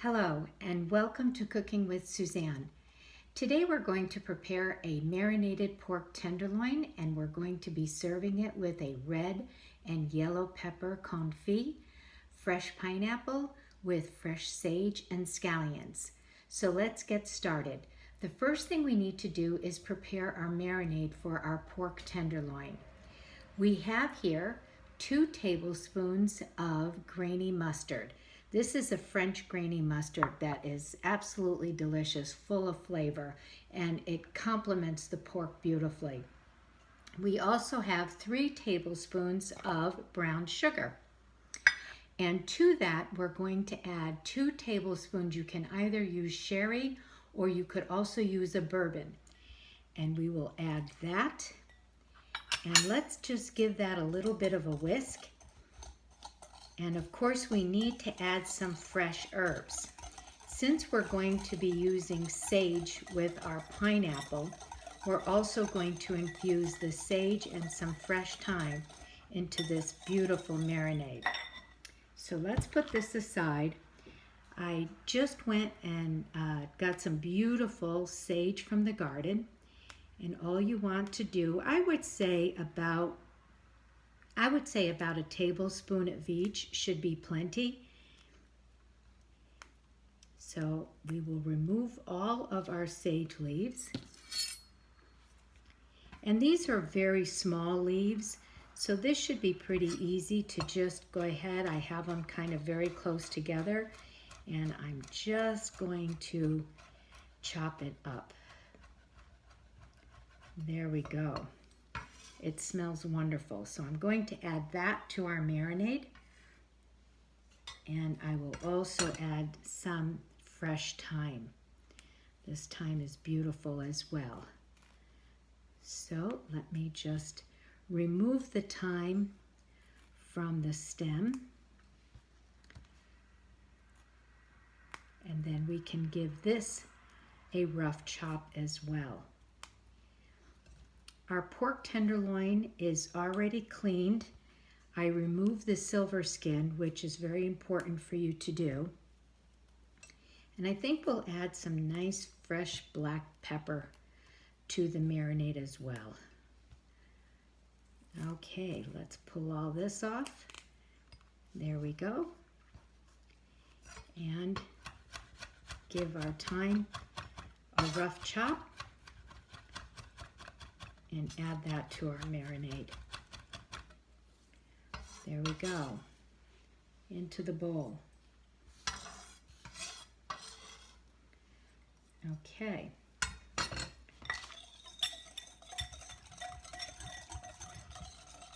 Hello and welcome to Cooking with Suzanne. Today we're going to prepare a marinated pork tenderloin and we're going to be serving it with a red and yellow pepper confit, fresh pineapple with fresh sage and scallions. So let's get started. The first thing we need to do is prepare our marinade for our pork tenderloin. We have here 2 tablespoons of grainy mustard. This is a French grainy mustard that is absolutely delicious, full of flavor, and it complements the pork beautifully. We also have 3 tablespoons of brown sugar. And to that, we're going to add 2 tablespoons. You can either use sherry or you could also use a bourbon. And we will add that. And let's just give that a little bit of a whisk. And of course we need to add some fresh herbs. Since we're going to be using sage with our pineapple, we're also going to infuse the sage and some fresh thyme into this beautiful marinade. So let's put this aside. I just went and got some beautiful sage from the garden. And all you want to do, I would say about a tablespoon of each should be plenty. So we will remove all of our sage leaves. And these are very small leaves, so this should be pretty easy to just go ahead. I have them kind of very close together, and I'm just going to chop it up. There we go. It smells wonderful. So I'm going to add that to our marinade. And I will also add some fresh thyme. This thyme is beautiful as well. So let me just remove the thyme from the stem. And then we can give this a rough chop as well. Our pork tenderloin is already cleaned. I removed the silver skin, which is very important for you to do. And I think we'll add some nice fresh black pepper to the marinade as well. Okay, let's pull all this off. There we go. And give our thyme a rough chop. And add that to our marinade. There we go. Into the bowl. Okay.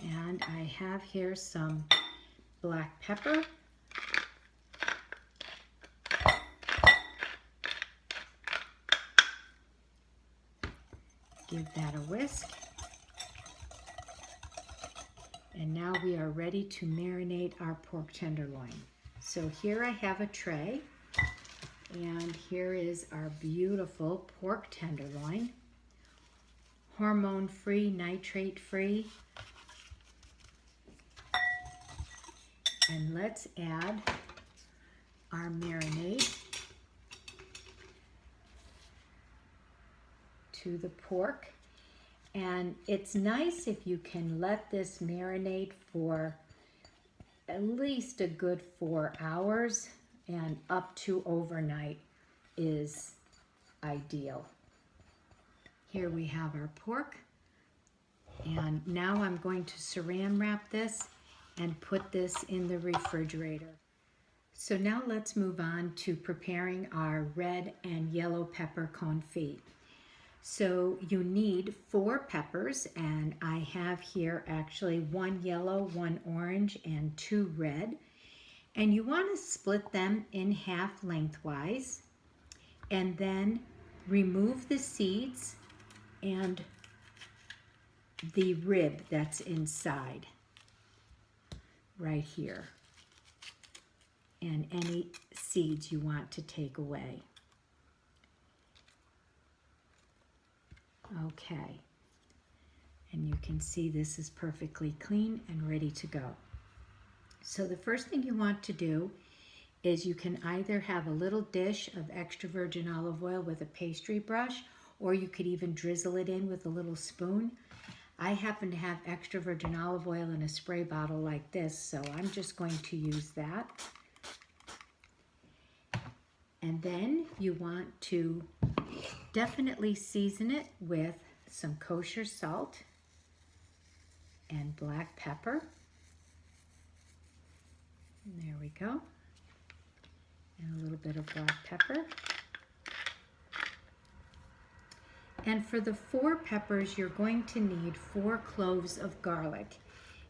And I have here some black pepper. Give that a whisk. And now we are ready to marinate our pork tenderloin. So here I have a tray, and here is our beautiful pork tenderloin. Hormone-free, nitrate-free. And let's add our marinade to the pork. And it's nice if you can let this marinate for at least a good 4 hours, and up to overnight is ideal. Here we have our pork, and now I'm going to saran wrap this and put this in the refrigerator. So now let's move on to preparing our red and yellow pepper confit. So you need 4 peppers, and I have here actually 1 yellow, 1 orange, and 2 red. And you want to split them in half lengthwise, and then remove the seeds and the rib that's inside right here, and any seeds you want to take away. Okay, and you can see this is perfectly clean and ready to go. So the first thing you want to do is you can either have a little dish of extra virgin olive oil with a pastry brush, or you could even drizzle it in with a little spoon. I happen to have extra virgin olive oil in a spray bottle like this, so I'm just going to use that. And then you want to definitely season it with some kosher salt and black pepper. And there we go. And a little bit of black pepper. And for the 4 peppers, you're going to need 4 cloves of garlic.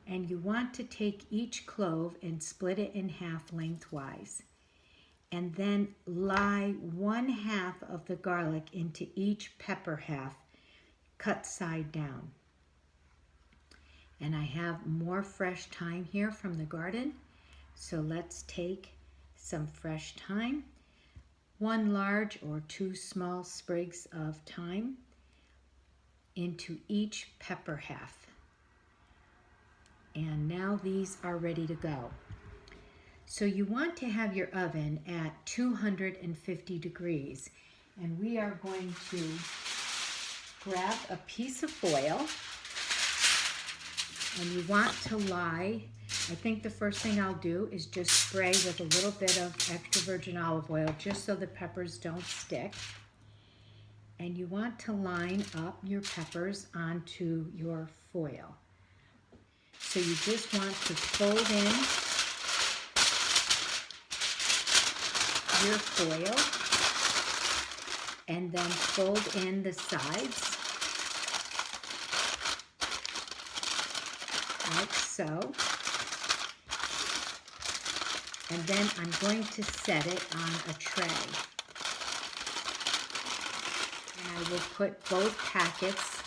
And you want to take each clove and split it in half lengthwise. And then lie 1/2 of the garlic into each pepper half, cut side down. And I have more fresh thyme here from the garden. So let's take some fresh thyme, 1 large or 2 small sprigs of thyme into each pepper half. And now these are ready to go. So you want to have your oven at 250 degrees. And we are going to grab a piece of foil. And you want to lie, I think the first thing I'll do is just spray with a little bit of extra virgin olive oil just so the peppers don't stick. And you want to line up your peppers onto your foil. So you just want to fold in your foil and then fold in the sides like so. And then I'm going to set it on a tray. And I will put both packets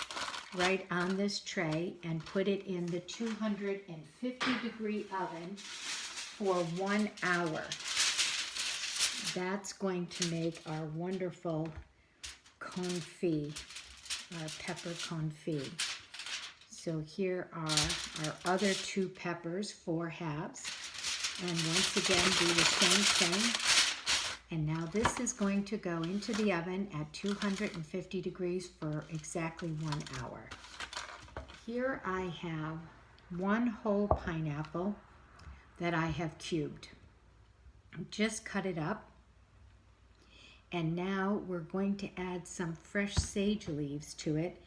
right on this tray and put it in the 250-degree oven for 1 hour. That's going to make our wonderful confit, our pepper confit. So here are our other 2 peppers, 4 halves. And once again, do the same thing. And now this is going to go into the oven at 250 degrees for exactly 1 hour. Here I have 1 whole pineapple that I have cubed. Just cut it up. And now we're going to add some fresh sage leaves to it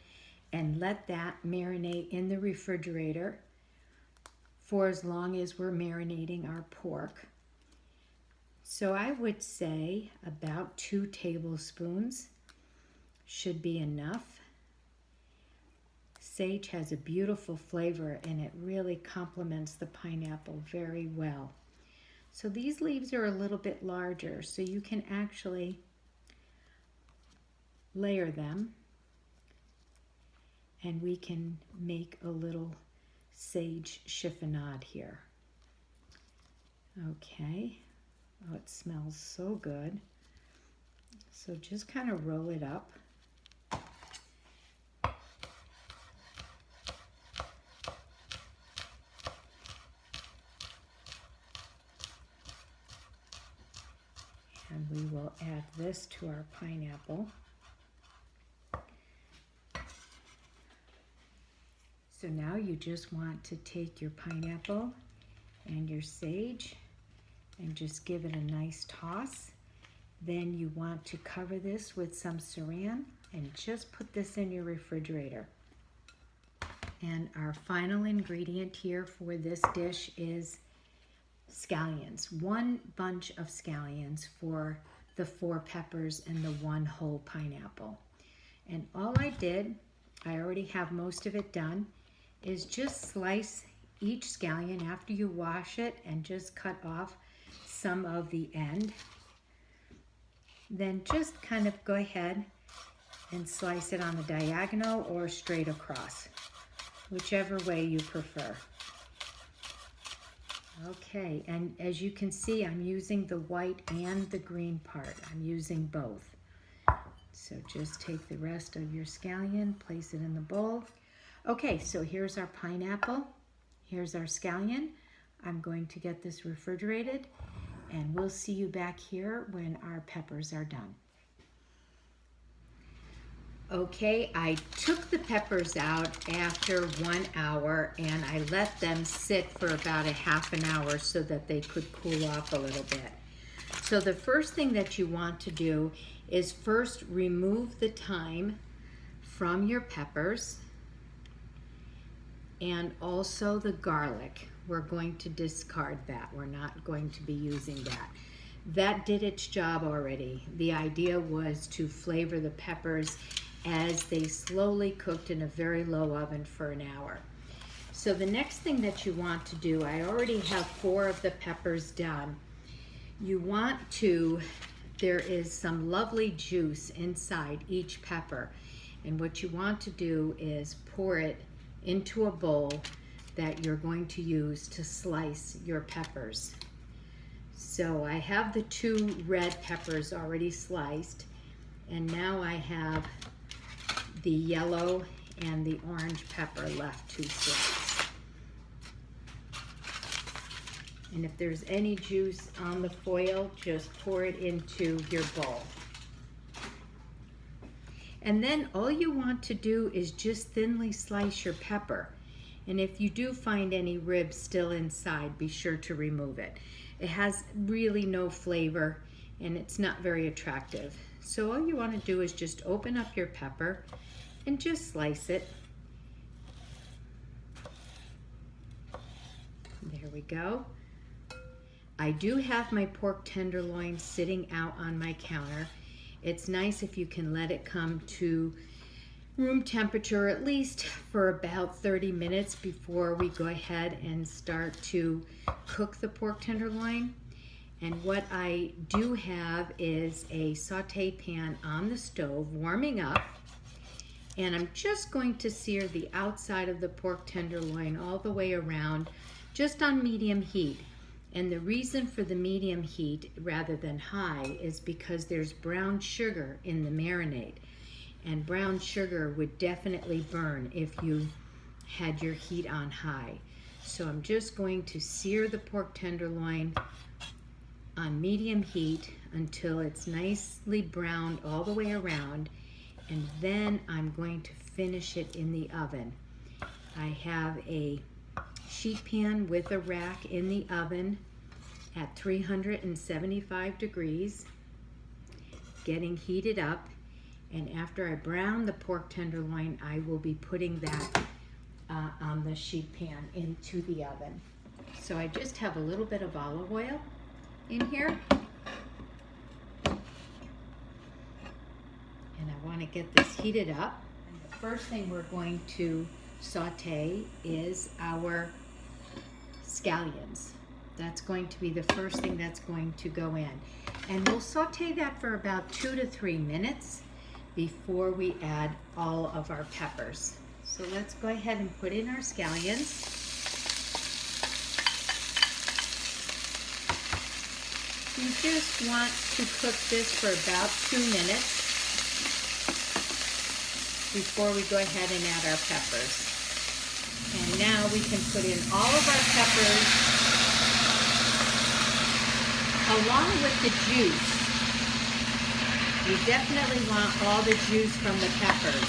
and let that marinate in the refrigerator for as long as we're marinating our pork. So I would say about 2 tablespoons should be enough. Sage has a beautiful flavor and it really complements the pineapple very well. So these leaves are a little bit larger, so you can actually layer them and we can make a little sage chiffonade here. Okay, oh, it smells so good. So just kind of roll it up. And we will add this to our pineapple. So now you just want to take your pineapple and your sage and just give it a nice toss. Then you want to cover this with some saran and just put this in your refrigerator. And our final ingredient here for this dish is scallions. 1 bunch of scallions for the 4 peppers and the 1 whole pineapple. And all I did, I already have most of it done, is just slice each scallion after you wash it and just cut off some of the end. Then just kind of go ahead and slice it on the diagonal or straight across, whichever way you prefer. Okay, and as you can see, I'm using the white and the green part. I'm using both. So just take the rest of your scallion, place it in the bowl. Okay, so here's our pineapple. Here's our scallion. I'm going to get this refrigerated. And we'll see you back here when our peppers are done. Okay, I took the peppers out after 1 hour and I let them sit for about a half an hour so that they could cool off a little bit. So the first thing that you want to do is first remove the thyme from your peppers and also the garlic. We're going to discard that. We're not going to be using that. That did its job already. The idea was to flavor the peppers as they slowly cooked in a very low oven for an hour. So the next thing that you want to do, I already have 4 of the peppers done. You want to, there is some lovely juice inside each pepper. And what you want to do is pour it into a bowl that you're going to use to slice your peppers. So I have the 2 red peppers already sliced, and now I have the yellow and the orange pepper left to slice. And if there's any juice on the foil, just pour it into your bowl. And then all you want to do is just thinly slice your pepper. And if you do find any ribs still inside, be sure to remove it. It has really no flavor and it's not very attractive. So all you want to do is just open up your pepper and just slice it. There we go. I do have my pork tenderloin sitting out on my counter. It's nice if you can let it come to room temperature at least for about 30 minutes before we go ahead and start to cook the pork tenderloin. And what I do have is a saute pan on the stove warming up, and I'm just going to sear the outside of the pork tenderloin all the way around, just on medium heat. And the reason for the medium heat rather than high is because there's brown sugar in the marinade. And brown sugar would definitely burn if you had your heat on high. So I'm just going to sear the pork tenderloin on medium heat until it's nicely browned all the way around, and then I'm going to finish it in the oven. I have a sheet pan with a rack in the oven at 375 degrees, getting heated up. And after I brown the pork tenderloin, I will be putting that on the sheet pan into the oven. So I just have a little bit of olive oil in here. And I want to get this heated up. And the first thing we're going to saute is our scallions. That's going to be the first thing that's going to go in. And we'll saute that for about 2 to 3 minutes before we add all of our peppers. So let's go ahead and put in our scallions. You just want to cook this for about 2 minutes before we go ahead and add our peppers. And now we can put in all of our peppers along with the juice. We definitely want all the juice from the peppers.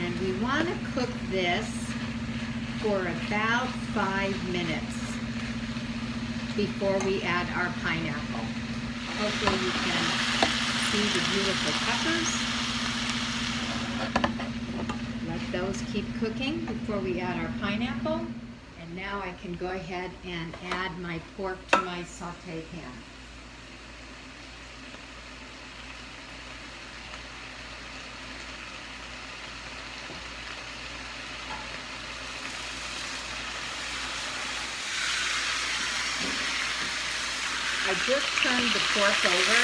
And we want to cook this for about 5 minutes before we add our pineapple. Hopefully you can see the beautiful peppers. Let those keep cooking before we add our pineapple. And now I can go ahead and add my pork to my saute pan. I just turned the pork over,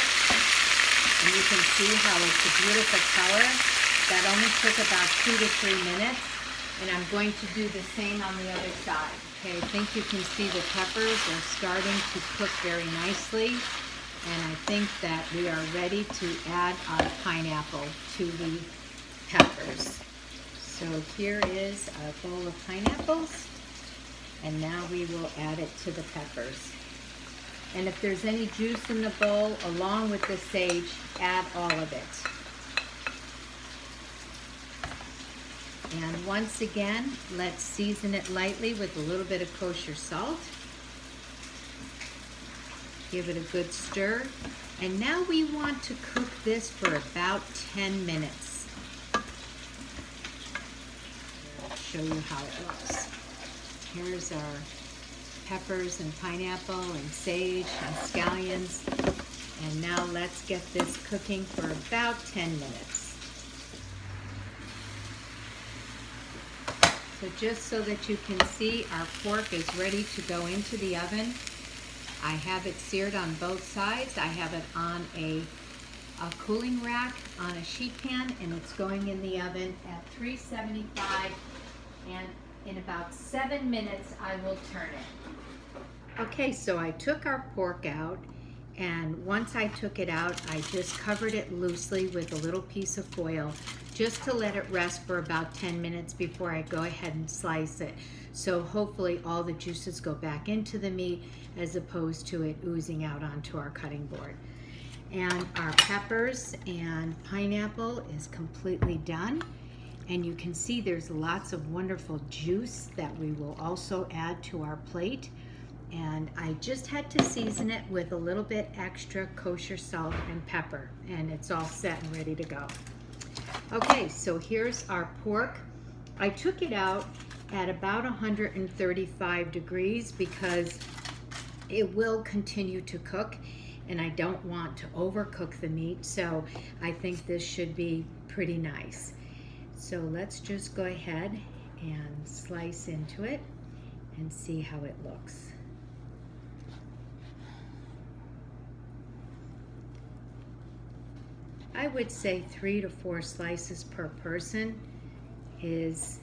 and you can see how it's a beautiful color. That only took about 2 to 3 minutes, and I'm going to do the same on the other side. Okay, I think you can see the peppers are starting to cook very nicely, and I think that we are ready to add our pineapple to the peppers. So here is our bowl of pineapples. And now we will add it to the peppers. And if there's any juice in the bowl, along with the sage, add all of it. And once again, let's season it lightly with a little bit of kosher salt. Give it a good stir. And now we want to cook this for about 10 minutes. I'll show you how it looks. Here's our peppers and pineapple and sage and scallions. And now let's get this cooking for about 10 minutes. So just so that you can see, our pork is ready to go into the oven. I have it seared on both sides. I have it on a cooling rack on a sheet pan, and it's going in the oven at 375, and in about 7 minutes I will turn it. Okay, so I took our pork out, and once I took it out, I just covered it loosely with a little piece of foil just to let it rest for about 10 minutes before I go ahead and slice it. So hopefully all the juices go back into the meat as opposed to it oozing out onto our cutting board. And our peppers and pineapple is completely done. And you can see there's lots of wonderful juice that we will also add to our plate. And I just had to season it with a little bit extra kosher salt and pepper, and it's all set and ready to go. Okay, so here's our pork. I took it out at about 135 degrees because it will continue to cook, and I don't want to overcook the meat, so I think this should be pretty nice. So let's just go ahead and slice into it and see how it looks. I would say 3 to 4 slices per person is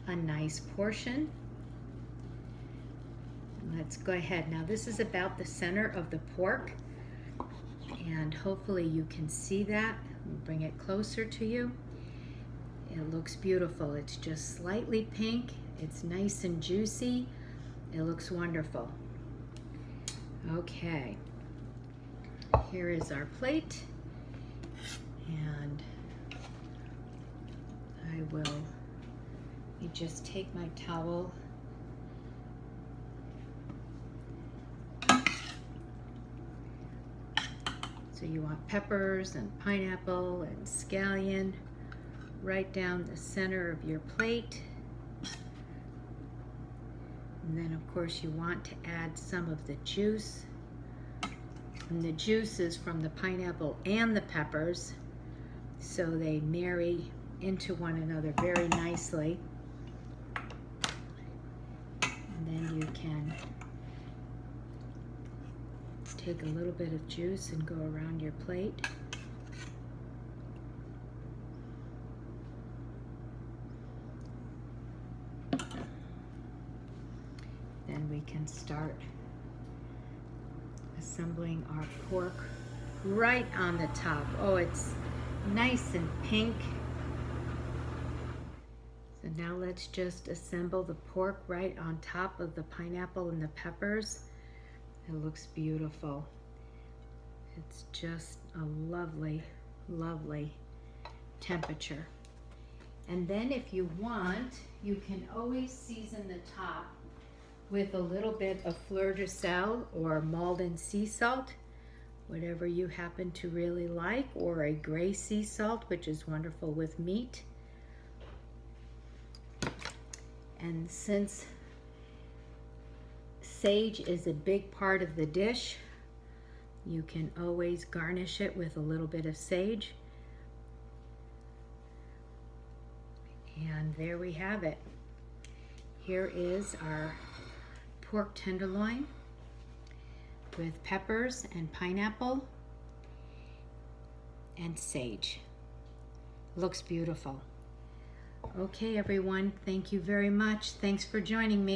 a nice portion. Let's go ahead. Now this is about the center of the pork, and hopefully you can see that. Let me bring it closer to you. It looks beautiful. It's just slightly pink. It's nice and juicy. It looks wonderful. Okay, here is our plate. And I will, you just take my towel so you want peppers and pineapple and scallion right down the center of your plate. And then of course you want to add some of the juice. And the juice is from the pineapple and the peppers, so they marry into one another very nicely. And then you can take a little bit of juice and go around your plate. Then we can start assembling our pork right on the top. Oh, it's nice and pink. So now let's just assemble the pork right on top of the pineapple and the peppers. It looks beautiful. It's just a lovely, lovely temperature. And then if you want, you can always season the top with a little bit of fleur de sel or Maldon sea salt, whatever you happen to really like, or a gray sea salt, which is wonderful with meat. And since sage is a big part of the dish, you can always garnish it with a little bit of sage. And there we have it. Here is our pork tenderloin with peppers and pineapple and sage. Looks beautiful. Okay, everyone, thank you very much. Thanks for joining me.